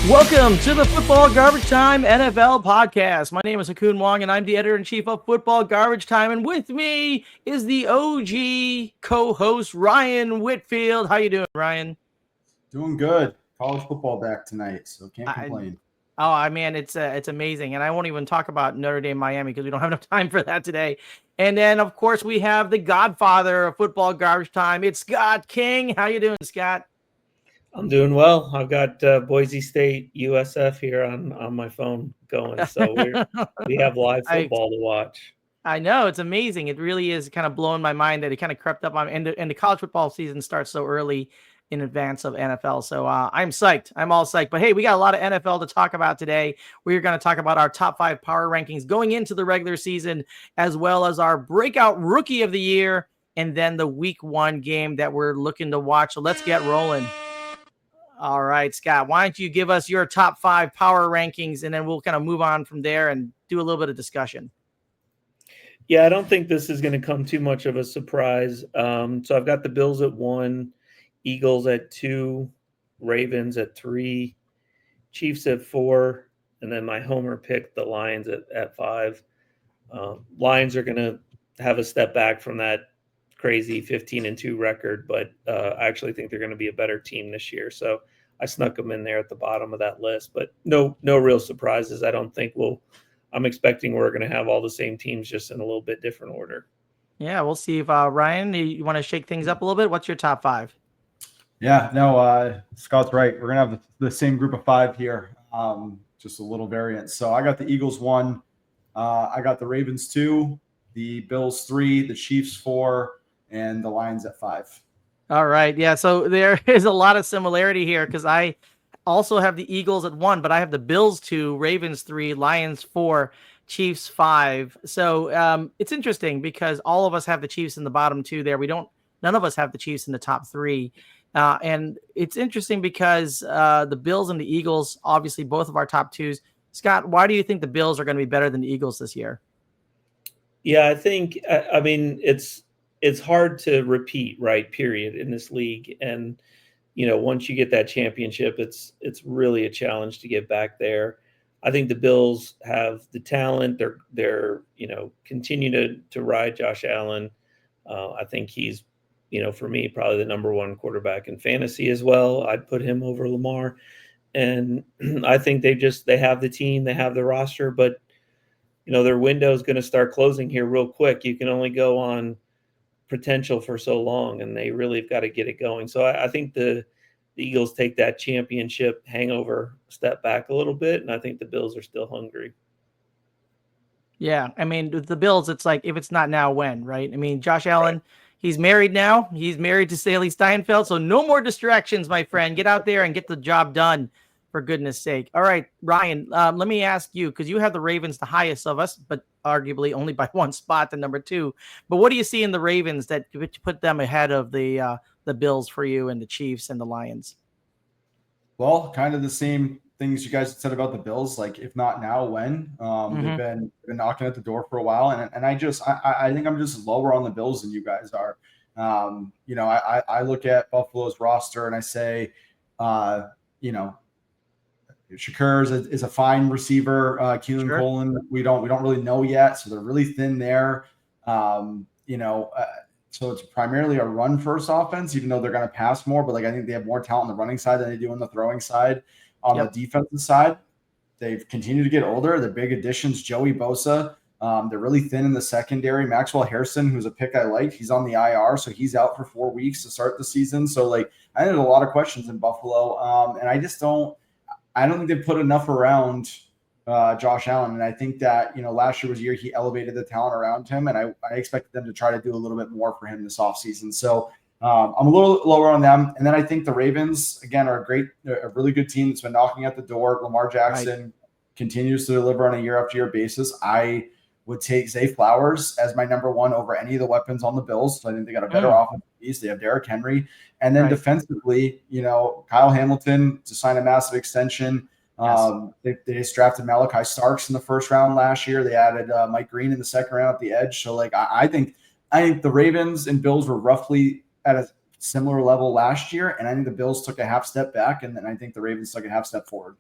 Welcome to the Football Garbage Time NFL podcast. My name is Kung Wong, and I'm the editor-in-chief of Football Garbage Time. And with me is the OG co-host, Ryan Whitfield. How you doing, Ryan? Doing good. College football back tonight, so can't complain. It's amazing. And I won't even talk about Notre Dame, Miami, because we don't have enough time for that today. And then, of course, we have the godfather of Football Garbage Time. It's Scott King. How you doing, Scott? I'm doing well. I've got Boise State USF here on my phone going, so we have live football to watch. I know, it's amazing. It really is kind of blowing my mind that it kind of crept up on, and the college football season starts so early in advance of NFL. So I'm psyched. I'm all psyched. But hey, we got a lot of NFL to talk about today. We're going to talk about our top 5 power rankings going into the regular season, as well as our breakout rookie of the year, and then the week 1 game that we're looking to watch. So let's get rolling. All right, Scott, why don't you give us your top 5 power rankings, and then we'll kind of move on from there and do a little bit of discussion. Yeah, I don't think this is going to come too much of a surprise. So I've got the Bills at 1, Eagles at 2, Ravens at 3, Chiefs at 4, and then my homer pick, the Lions at 5. Lions are going to have a step back from that crazy 15-2 record, but I actually think they're going to be a better team this year. So I snuck them in there at the bottom of that list, but no real surprises. I don't think I'm expecting we're going to have all the same teams, just in a little bit different order. Yeah, we'll see if Ryan, you want to shake things up a little bit? What's your top 5? Yeah, no, Scott's right. We're going to have the same group of 5 here, just a little variant. So I got the Eagles 1, I got the Ravens 2, the Bills 3, the Chiefs 4, and the Lions at 5. All right. Yeah. So there is a lot of similarity here, because I also have the Eagles at 1, but I have the Bills 2, Ravens 3, Lions 4, Chiefs 5. So it's interesting because all of us have the Chiefs in the bottom 2 there. None of us have the Chiefs in the top 3. And it's interesting because the Bills and the Eagles, obviously both of our top 2s. Scott, why do you think the Bills are going to be better than the Eagles this year? Yeah, I think, I mean, it's hard to repeat, right, period, in this league. And, once you get that championship, it's really a challenge to get back there. I think the Bills have the talent. They're continue to ride Josh Allen. I think he's, for me, probably the number 1 quarterback in fantasy as well. I'd put him over Lamar. And I think they have the team, they have the roster, but, their window is going to start closing here real quick. You can only go on potential for so long, and they really have got to get it going. So I think the Eagles take that championship hangover step back a little bit, and I think the Bills are still hungry. Yeah, I mean, with the Bills, it's like, if it's not now, when, right? I mean, Josh Allen, right. He's married now. He's married to Staley Steinfeld, so no more distractions, my friend. Get out there and get the job done, for goodness sake. All right, Ryan, let me ask you, because you have the Ravens the highest of us, but arguably only by 1 spot, the number 2. But what do you see in the Ravens that put them ahead of the Bills for you, and the Chiefs and the Lions? Well, kind of the same things you guys said about the Bills. Like, if not now, when? They've been knocking at the door for a while, and I think I'm just lower on the Bills than you guys are. I look at Buffalo's roster and I say, Shakur is a fine receiver. Keelan Cole, we don't really know yet, so they're really thin there. So it's primarily a run-first offense, even though they're going to pass more. But I think they have more talent on the running side than they do on the throwing side. On the defensive side, they've continued to get older. The big additions, Joey Bosa. They're really thin in the secondary. Maxwell Harrison, who's a pick I like, he's on the IR, so he's out for 4 weeks to start the season. So I think there's a lot of questions in Buffalo, and I don't think they put enough around Josh Allen. And I think that, last year was a year he elevated the talent around him. And I expected them to try to do a little bit more for him this offseason. So I'm a little lower on them. And then I think the Ravens, again, are a really good team that's been knocking at the door. Lamar Jackson continues to deliver on a year-after-year basis. I would take Zay Flowers as my number 1 over any of the weapons on the Bills. So I think they got a better offensive piece. They have Derrick Henry. And then defensively, Kyle Hamilton to sign a massive extension. They just drafted Malachi Starks in the first round last year. They added Mike Green in the second round at the edge. So I think the Ravens and Bills were roughly at a similar level last year. And I think the Bills took a half step back, and then I think the Ravens took a half step forward.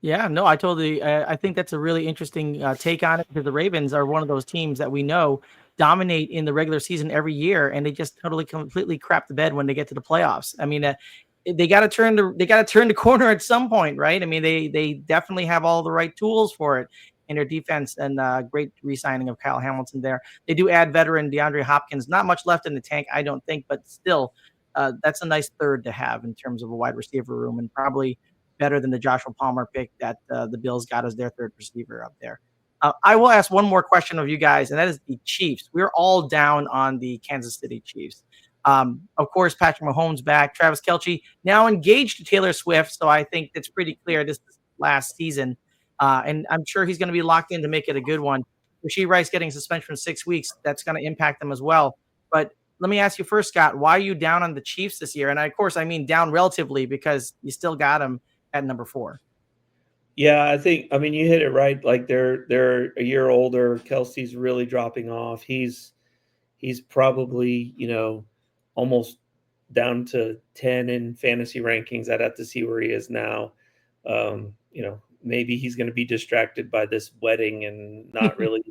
Yeah, no, I think that's a really interesting take on it, because the Ravens are one of those teams that we know dominate in the regular season every year, and they just totally, completely crap the bed when they get to the playoffs. I mean, they got to turn the corner at some point, right? I mean, they definitely have all the right tools for it in their defense, and great re-signing of Kyle Hamilton there. They do add veteran DeAndre Hopkins. Not much left in the tank, I don't think, but still, that's a nice third to have in terms of a wide receiver room, and probably better than the Joshua Palmer pick that the Bills got as their third receiver up there. I will ask one more question of you guys, and that is the Chiefs. We're all down on the Kansas City Chiefs. Of course, Patrick Mahomes back, Travis Kelce now engaged to Taylor Swift, so I think it's pretty clear this is last season, and I'm sure he's going to be locked in to make it a good one. Rashee Rice getting suspension for 6 weeks, that's going to impact them as well. But let me ask you first, Scott, why are you down on the Chiefs this year? And of course, I mean down relatively, because you still got them at number 4. Yeah, I mean, you hit it right. Like they're a year older. Kelsey's really dropping off. He's probably, almost down to 10 in fantasy rankings. I'd have to see where he is now. Maybe he's going to be distracted by this wedding and not really,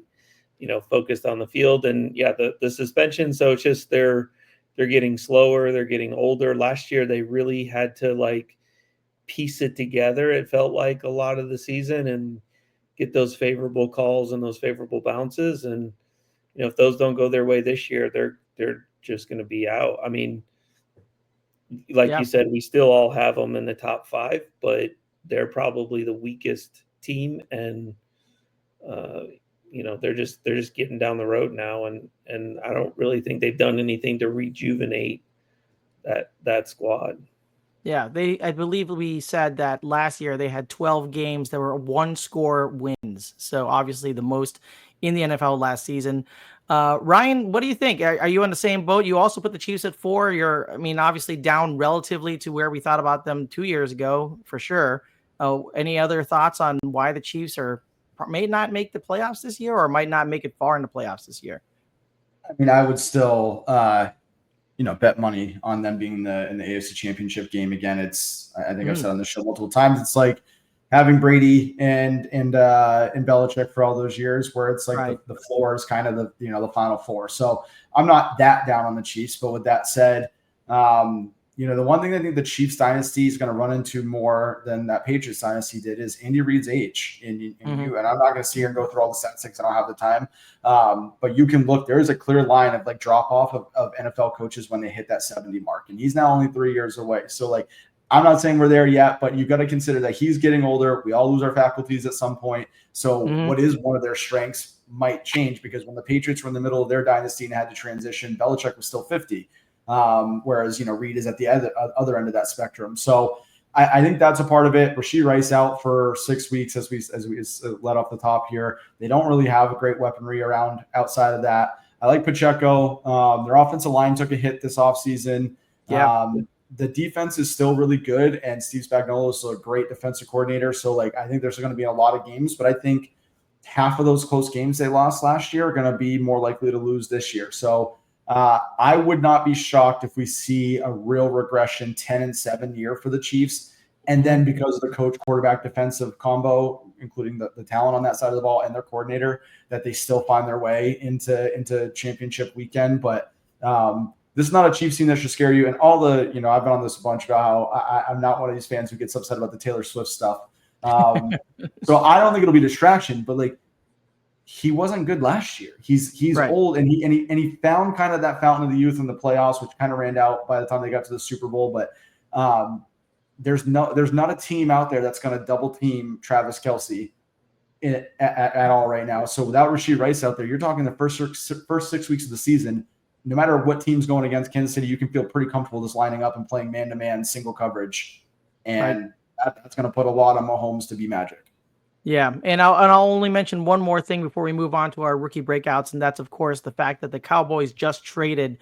focused on the field. And yeah, the suspension. So it's just they're getting slower. They're getting older. Last year, they really had to piece it together. It felt like a lot of the season, and get those favorable calls and those favorable bounces. And, if those don't go their way this year, they're just going to be out. I mean, like Yeah. you said, we still all have them in the top 5, but they're probably the weakest team. And, they're just getting down the road now. And I don't really think they've done anything to rejuvenate that squad. Yeah, I believe we said that last year they had 12 games that were 1-score wins. So obviously the most in the NFL last season. Ryan, what do you think? Are you on the same boat? You also put the Chiefs at 4. Obviously down relatively to where we thought about them 2 years ago, for sure. Any other thoughts on why the Chiefs may not make the playoffs this year, or might not make it far in the playoffs this year? I mean, I would still, bet money on them being in the AFC Championship game again. I think I've said on the show multiple times, it's like having Brady and Belichick for all those years, where it's like Right. the floor is kind of the Final Four. So I'm not that down on the Chiefs, but with that said, the one thing I think the Chiefs dynasty is going to run into more than that Patriots dynasty did is Andy Reid's age in you. And I'm not going to sit here and go through all the statistics. I don't have the time. But you can look, there is a clear line of drop off of NFL coaches when they hit that 70 mark. And he's now only 3 years away. So I'm not saying we're there yet, but you've got to consider that he's getting older. We all lose our faculties at some point. So what is one of their strengths might change, because when the Patriots were in the middle of their dynasty and had to transition, Belichick was still 50. Whereas, Reid is at the other end of that spectrum. So I think that's a part of it. Rashee Rice out for 6 weeks, as we let off the top here. They don't really have a great weaponry around outside of that. I like Pacheco. Their offensive line took a hit this offseason. Yeah. The defense is still really good, and Steve Spagnuolo is still a great defensive coordinator. So I think there's going to be a lot of games, but I think half of those close games they lost last year are going to be more likely to lose this year. So I would not be shocked if we see a real regression 10-7 year for the Chiefs. And then because of the coach quarterback defensive combo, including the talent on that side of the ball and their coordinator, that they still find their way into championship weekend. But this is not a Chiefs team that should scare you. And I've been on this a bunch about how I'm not one of these fans who gets upset about the Taylor Swift stuff. So I don't think it'll be distraction, but he wasn't good last year. He's right. Old, and he found kind of that fountain of the youth in the playoffs, which kind of ran out by the time they got to the Super Bowl. But there's not a team out there that's going to double team Travis Kelce at all right now. So without Rashee Rice out there, you're talking the first 6 weeks of the season. No matter what team's going against Kansas City, you can feel pretty comfortable just lining up and playing man-to-man single coverage, and that's going to put a lot on Mahomes to be magic. Yeah, and I'll only mention one more thing before we move on to our rookie breakouts, and that's, of course, the fact that the Cowboys just traded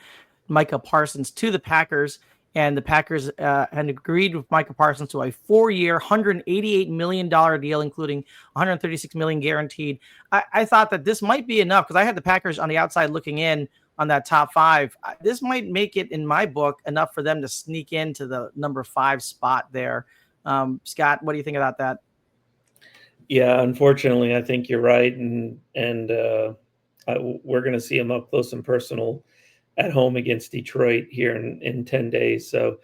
Micah Parsons to the Packers, and the Packers had agreed with Micah Parsons to a 4-year, $188 million deal, including $136 million guaranteed. I thought that this might be enough, because I had the Packers on the outside looking in on that top 5. This might make it, in my book, enough for them to sneak into the number 5 spot there. Scott, what do you think about that? Yeah, unfortunately, I think you're right, and we're going to see him up close and personal at home against Detroit here in 10 days. So,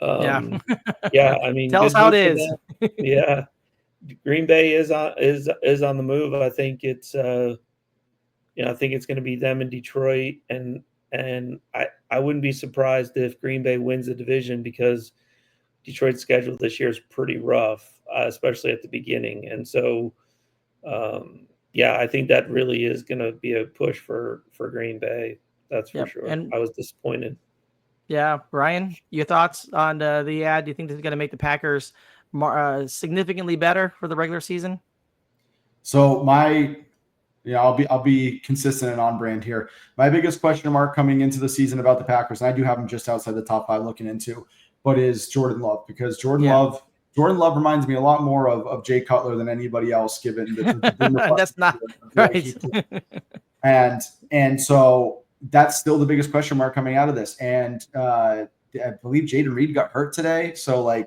Yeah. yeah, I mean, Tell us good how it move for is. them. Yeah, Green Bay is on the move. I think it's I think it's going to be them in Detroit, and I wouldn't be surprised if Green Bay wins the division because Detroit's schedule this year is pretty rough, especially at the beginning, and so. Yeah, I think that really is going to be a push for Green Bay. That's for Yep. sure. And I was disappointed. yeah, Ryan, your thoughts on the ad? Do you think this is going to make the Packers significantly better for the regular season? So I'll be consistent and on brand here. My biggest question mark coming into the season about the Packers, and I do have them just outside the top 5 looking into, but is Jordan Love, because Jordan Love reminds me a lot more of Jay Cutler than anybody else, given the boomer That's not right. and so that's still the biggest question mark coming out of this. And I believe Jaden Reed got hurt today, so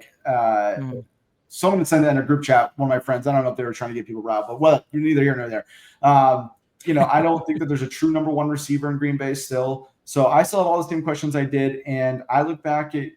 someone sent that in a group chat, one of my friends. I don't know if they were trying to get people riled, but well, you're neither here nor there. I don't think that there's a true number one receiver in Green Bay still. So I still have all the same questions I did. And I look back at,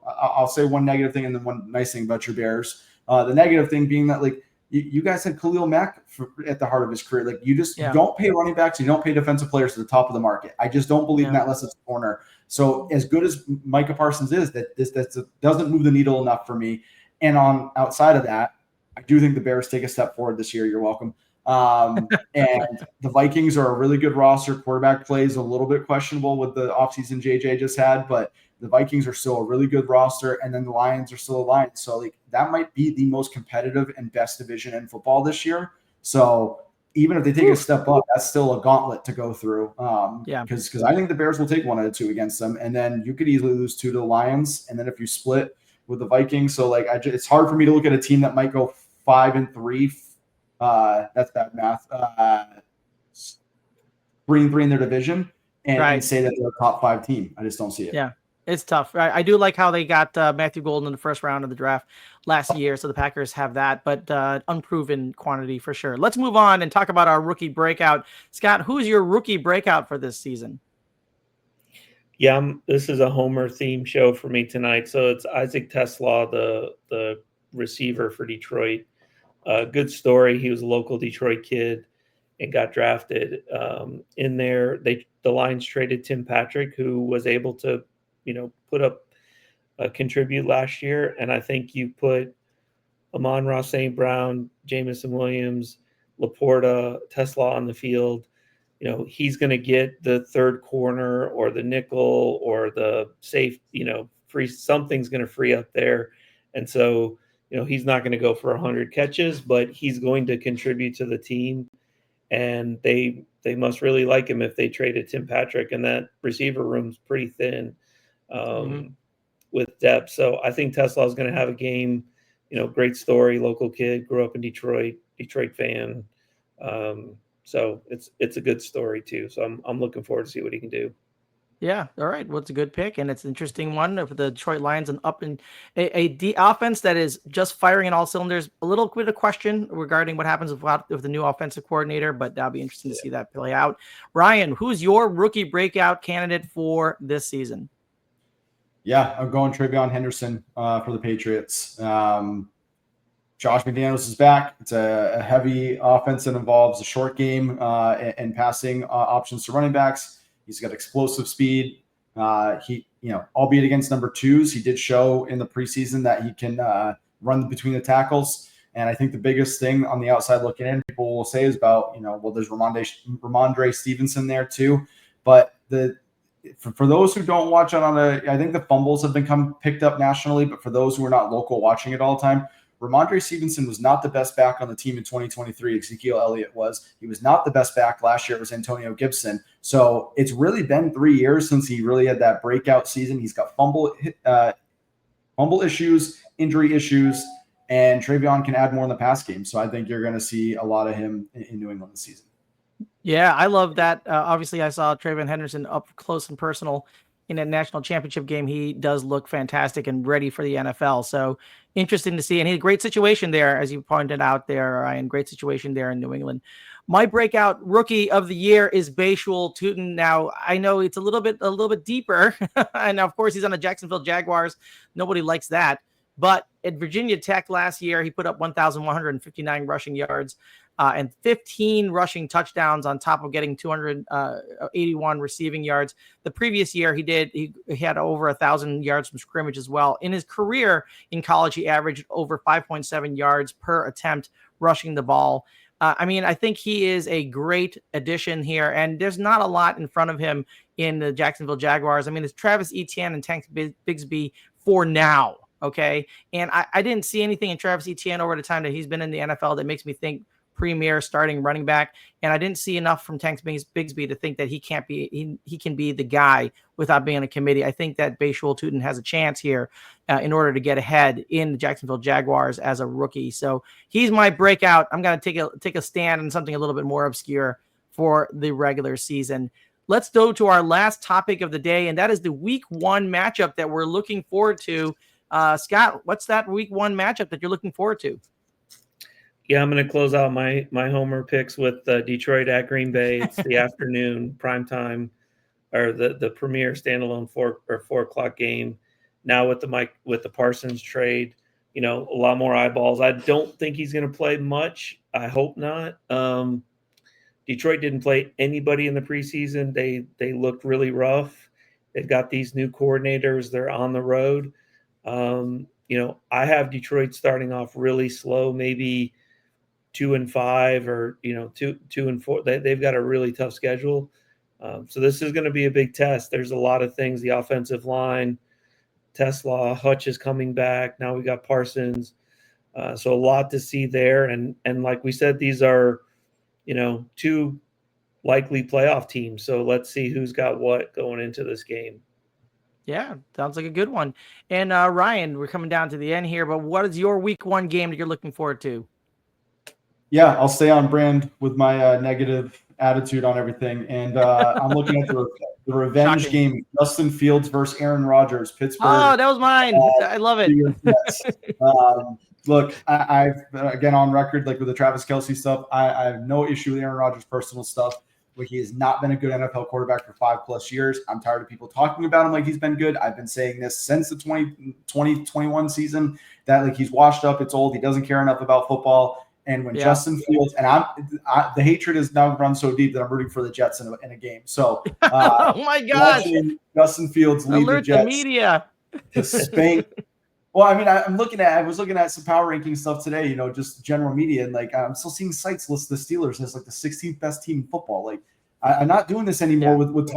I'll say one negative thing and then one nice thing about your Bears. The negative thing being that, you guys had Khalil Mack at the heart of his career. You don't pay running backs. You don't pay defensive players to the top of the market. I just don't believe in that unless it's a corner. So as good as Micah Parsons is, that doesn't move the needle enough for me. And outside of that, I do think the Bears take a step forward this year. You're welcome. And the Vikings are a really good roster. Quarterback play is a little bit questionable with the offseason JJ just had, but the Vikings are still a really good roster. And then the Lions are still a Lions. So that might be the most competitive and best division in football this year. So even if they take a step up, that's still a gauntlet to go through. Because I think the Bears will take 1 out of 2 against them. And then you could easily lose 2 to the Lions. And then if you split with the Vikings. So it's hard for me to look at a team that might go 5-3. That's bad math. 3-3 in their division and say that they're a top 5 team. I just don't see it. Yeah, it's tough. I do like how they got Matthew Golden in the first round of the draft last year. So the Packers have that, but unproven quantity for sure. Let's move on and talk about our rookie breakout. Scott, who's your rookie breakout for this season? Yeah, this is a Homer theme show for me tonight. So it's Isaac TeSlaa, the receiver for Detroit. Good story. He was a local Detroit kid and got drafted. In there, the Lions traded Tim Patrick, who was able to, contribute last year. And I think you put Amon-Ra St. Brown, Jamison Williams, Laporta, TeSlaa on the field. He's going to get the third corner or the nickel or the safe, free, something's going to free up there. And so, he's not going to go for 100 catches, but he's going to contribute to the team. And they must really like him if they traded Tim Patrick, and that receiver room's pretty thin with depth. So I think TeSlaa is going to have a game, great story, local kid, grew up in Detroit fan. So it's a good story too. So I'm looking forward to see what he can do. Yeah. All right. Well, it's a good pick, and it's an interesting one for the Detroit Lions, and up in a offense that is just firing in all cylinders. A little bit of question regarding what happens with the new offensive coordinator, but that'll be interesting to see that play out. Ryan, who's your rookie breakout candidate for this season? Yeah, I'm going Travion Henderson for the Patriots. Josh McDaniels is back. It's a heavy offense that involves a short game and passing options to running backs. He's got explosive speed. He, albeit against number 2s, he did show in the preseason that he can run between the tackles. And I think the biggest thing on the outside looking in, people will say is about, there's Ramondre Stevenson there too. But for those who don't watch it I think the fumbles have been picked up nationally, but for those who are not local watching it all the time, Ramondre Stevenson was not the best back on the team in 2023. Ezekiel Elliott was. He was not the best back last year. It was Antonio Gibson. So it's really been 3 years since he really had that breakout season. He's got fumble issues, injury issues, and Travion can add more in the pass game. So I think you're going to see a lot of him in New England this season. Yeah, I love that. Obviously, I saw Travion Henderson up close and personal in a national championship game. He does look fantastic and ready for the NFL. So interesting to see. And he had a great situation there, as you pointed out there, Ryan. Great situation there in New England. My breakout rookie of the year is Bayshul Tootin. Now, I know it's a little bit deeper. And of course, he's on the Jacksonville Jaguars. Nobody likes that. But at Virginia Tech last year, he put up 1,159 rushing yards and 15 rushing touchdowns on top of getting 281 receiving yards. The previous year, he had over 1,000 yards from scrimmage as well. In his career in college, he averaged over 5.7 yards per attempt rushing the ball. I think he is a great addition here, and there's not a lot in front of him in the Jacksonville Jaguars. It's Travis Etienne and Tank Bigsby for now, okay? And I didn't see anything in Travis Etienne over the time that he's been in the NFL that makes me think premier starting running back, and I didn't see enough from Tank Bigsby to think that he can be the guy without being on a committee. I think that Bayshul Tootin has a chance here in order to get ahead in the Jacksonville Jaguars as a rookie. So he's my breakout. I'm going to take a stand on something a little bit more obscure for the regular season. Let's go to our last topic of the day, and that is the Week 1 matchup that we're looking forward to. Scott, what's that Week 1 matchup that you're looking forward to? Yeah, I'm going to close out my homer picks with Detroit at Green Bay. It's the afternoon prime time, or the premier standalone 4 o'clock game. Now with the Parsons trade, a lot more eyeballs. I don't think he's going to play much. I hope not. Detroit didn't play anybody in the preseason. They looked really rough. They've got these new coordinators. They're on the road. I have Detroit starting off really slow, maybe 2-5 or 2-4. They've got a really tough schedule, so this is going to be a big test. There's a lot of things. The offensive line, Tesla, Hutch is coming back. Now we got Parsons, so a lot to see there. And like we said, these are 2 likely playoff teams. So let's see who's got what going into this game. Yeah, sounds like a good one. And Ryan, we're coming down to the end here, but what is your Week 1 game that you're looking forward to? Yeah, I'll stay on brand with my negative attitude on everything. And I'm looking at the revenge game, Justin Fields versus Aaron Rodgers, Pittsburgh. Oh, that was mine. I love it. Look, I've again on record, like with the Travis Kelce stuff, I have no issue with Aaron Rodgers' personal stuff. But he has not been a good NFL quarterback for 5+ years. I'm tired of people talking about him like he's been good. I've been saying this since the 2021 season that like he's washed up, it's old, he doesn't care enough about football. And when Justin Fields, and the hatred has now run so deep that I'm rooting for the Jets in a game. So, oh my gosh, Justin Fields lead the Jets. The media to spank. Well, I was looking at some power ranking stuff today, just general media, and like I'm still seeing sites list the Steelers as like the 16th best team in football. Like I'm not doing this anymore with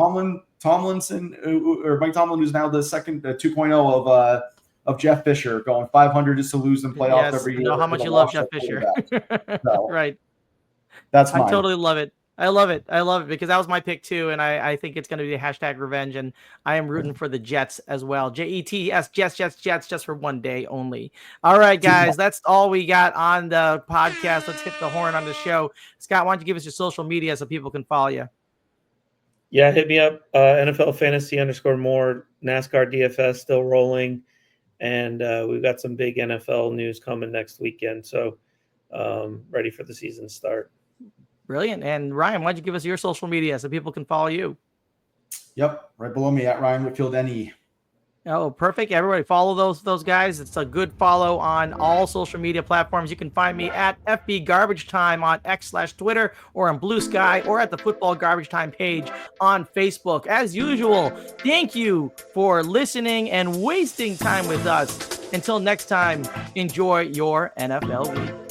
Tomlinson or Mike Tomlin, who's now the second 2.0 of Jeff Fisher, going 500 just to lose in playoffs every year. I know how much you love Jeff Fisher. So, right. That's mine. I totally love it. I love it because that was my pick too, and I think it's going to be the #revenge, and I am rooting for the Jets as well. Jets, Jets, just for one day only. All right, guys, that's all we got on the podcast. Let's hit the horn on the show. Scott, why don't you give us your social media so people can follow you? Yeah, hit me up, NFL Fantasy _more, NASCAR DFS still rolling, and we've got some big NFL news coming next weekend, so ready for the season start. Brilliant. And Ryan, why don't you give us your social media so people can follow you? Yep, right below me at Ryan Whitfield NE. Oh, perfect. Everybody follow those guys. It's a good follow on all social media platforms. You can find me at FB Garbage Time on X/Twitter or on Blue Sky or at the Football Garbage Time page on Facebook. As usual, thank you for listening and wasting time with us. Until next time, enjoy your NFL week.